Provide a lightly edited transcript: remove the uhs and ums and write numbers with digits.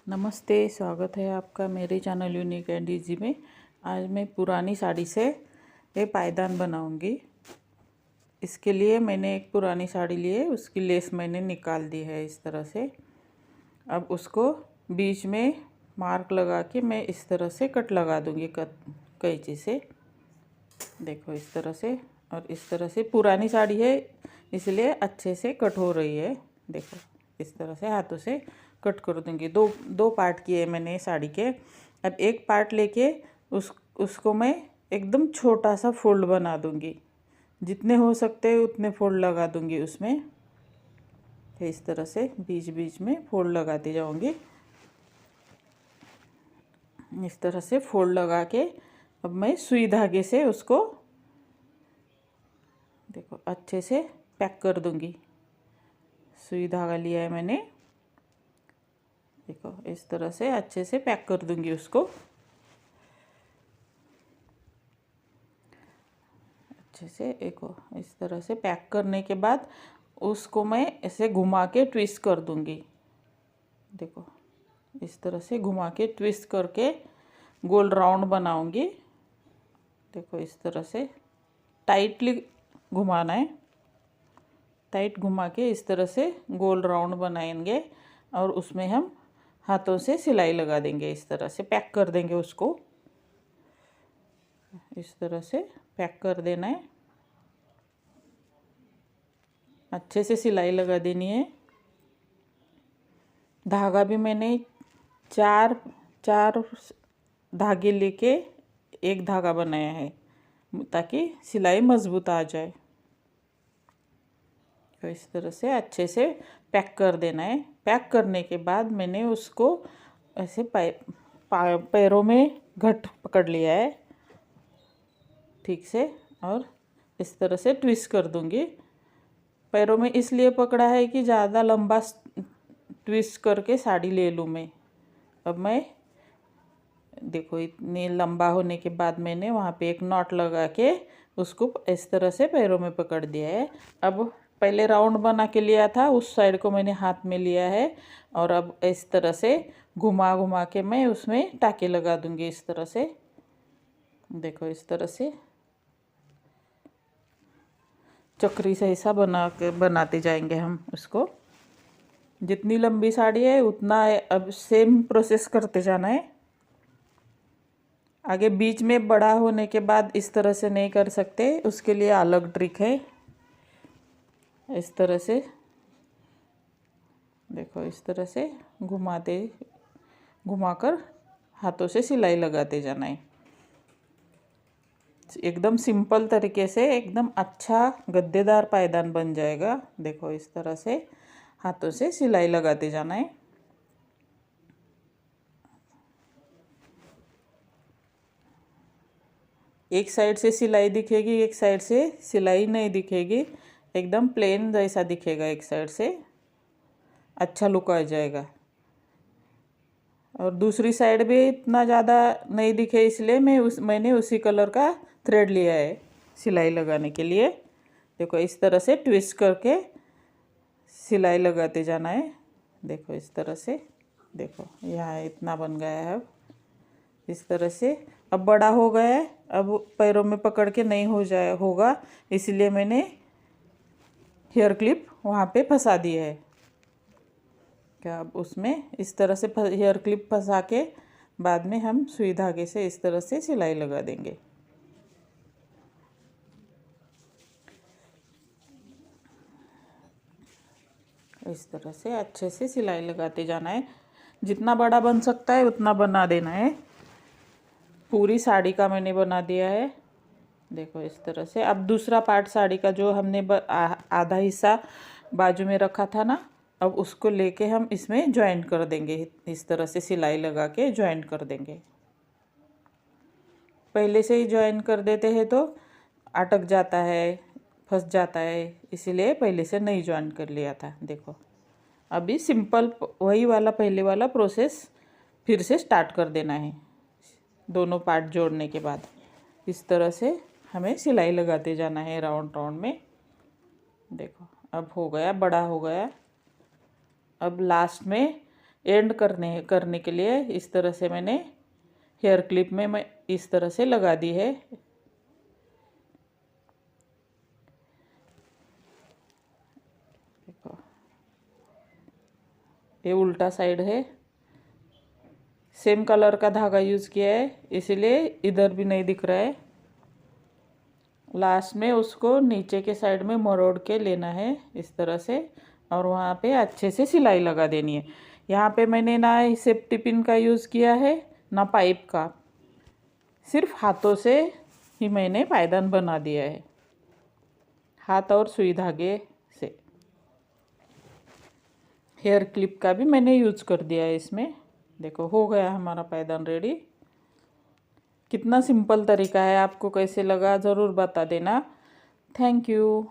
नमस्ते, स्वागत है आपका मेरे चैनल यूनिक एंड इजी में। आज मैं पुरानी साड़ी से ये पायदान बनाऊंगी। इसके लिए मैंने एक पुरानी साड़ी ली है, उसकी लेस मैंने निकाल दी है इस तरह से। अब उसको बीच में मार्क लगा के मैं इस तरह से कट लगा दूंगी कैंची से। देखो इस तरह से, और इस तरह से पुरानी साड़ी है इसलिए अच्छे से कट हो रही है। देखो इस तरह से हाथों से कट कर दूंगी। दो दो पार्ट किए मैंने साड़ी के। अब एक पार्ट लेके उसको मैं एकदम छोटा सा फोल्ड बना दूंगी। जितने हो सकते हैं उतने फोल्ड लगा दूंगी उसमें। इस तरह से बीच बीच में फोल्ड लगाती जाऊंगी। इस तरह से फोल्ड लगा के अब मैं सुई धागे से उसको देखो अच्छे से पैक कर दूंगी। सुई धागा लिया है मैंने, देखो इस तरह से अच्छे से पैक कर दूंगी उसको। अच्छे से देखो इस तरह से पैक करने के बाद उसको मैं ऐसे घुमा के ट्विस्ट कर दूंगी। देखो इस तरह से घुमा के ट्विस्ट करके गोल राउंड बनाऊंगी। देखो इस तरह से टाइटली घुमाना है। टाइट घुमा के इस तरह से गोल राउंड बनाएंगे और उसमें हम हाथों से सिलाई लगा देंगे। इस तरह से पैक कर देंगे उसको। इस तरह से पैक कर देना है, अच्छे से सिलाई लगा देनी है। धागा भी मैंने चार चार धागे लेके एक धागा बनाया है ताकि सिलाई मजबूत आ जाए। तो इस तरह से अच्छे से पैक कर देना है। पैक करने के बाद मैंने उसको ऐसे पैरों में घट पकड़ लिया है ठीक से, और इस तरह से ट्विस्ट कर दूंगी। पैरों में इसलिए पकड़ा है कि ज़्यादा लंबा ट्विस्ट करके साड़ी ले लूँ मैं। अब मैं देखो इतनी लंबा होने के बाद मैंने वहाँ पे एक नॉट लगा के उसको इस तरह से पैरों में पकड़ दिया है। अब पहले राउंड बना के लिया था, उस साइड को मैंने हाथ में लिया है और अब इस तरह से घुमा घुमा के मैं उसमें टाके लगा दूंगी। इस तरह से देखो इस तरह से चक्री से ऐसा बनाते जाएंगे हम उसको। जितनी लंबी साड़ी है उतना है। अब सेम प्रोसेस करते जाना है। आगे बीच में बड़ा होने के बाद इस तरह से नहीं कर सकते, उसके लिए अलग ट्रिक है। इस तरह से देखो इस तरह से घुमाकर हाथों से सिलाई लगाते जाना है। एकदम सिंपल तरीके से एकदम अच्छा गद्देदार पायदान बन जाएगा। देखो इस तरह से हाथों से सिलाई लगाते जाना है। एक साइड से सिलाई दिखेगी, एक साइड से सिलाई नहीं दिखेगी, एकदम प्लेन जैसा दिखेगा। एक साइड से अच्छा लुक आ जाएगा और दूसरी साइड भी इतना ज़्यादा नहीं दिखे इसलिए मैंने उसी कलर का थ्रेड लिया है सिलाई लगाने के लिए। देखो इस तरह से ट्विस्ट करके सिलाई लगाते जाना है। देखो इस तरह से, देखो यहाँ इतना बन गया है। अब इस तरह से अब बड़ा हो गया है। अब पैरों में पकड़ के नहीं होगा इसलिए मैंने हेयर क्लिप वहाँ पे फंसा दी है। क्या अब उसमें इस तरह से हेयर क्लिप फंसा के बाद में हम सुई धागे से इस तरह से सिलाई लगा देंगे। इस तरह से अच्छे से सिलाई लगाते जाना है। जितना बड़ा बन सकता है उतना बना देना है। पूरी साड़ी का मैंने बना दिया है। देखो इस तरह से। अब दूसरा पार्ट साड़ी का जो हमने आधा हिस्सा बाजू में रखा था ना, अब उसको लेके हम इसमें ज्वाइन कर देंगे। इस तरह से सिलाई लगा के ज्वाइन कर देंगे। पहले से ही ज्वाइन कर देते हैं तो अटक जाता है, फंस जाता है, इसीलिए पहले से नहीं ज्वाइन कर लिया था। देखो अभी सिंपल वही वाला पहले वाला प्रोसेस फिर से स्टार्ट कर देना है। दोनों पार्ट जोड़ने के बाद इस तरह से हमें सिलाई लगाते जाना है राउंड राउंड में। देखो अब हो गया, बड़ा हो गया। अब लास्ट में एंड करने के लिए इस तरह से मैंने हेयर क्लिप में मैं इस तरह से लगा दी है। देखो ये उल्टा साइड है, सेम कलर का धागा यूज़ किया है इसीलिए इधर भी नहीं दिख रहा है। लास्ट में उसको नीचे के साइड में मरोड़ के लेना है इस तरह से, और वहाँ पे अच्छे से सिलाई लगा देनी है। यहाँ पे मैंने ना सेफ्टी पिन का यूज़ किया है ना पाइप का, सिर्फ हाथों से ही मैंने पायदान बना दिया है, हाथ और सुई धागे से। हेयर क्लिप का भी मैंने यूज़ कर दिया है इसमें। देखो हो गया हमारा पायदान रेडी। कितना सिंपल तरीका है, आपको कैसे लगा ज़रूर बता देना। Thank you.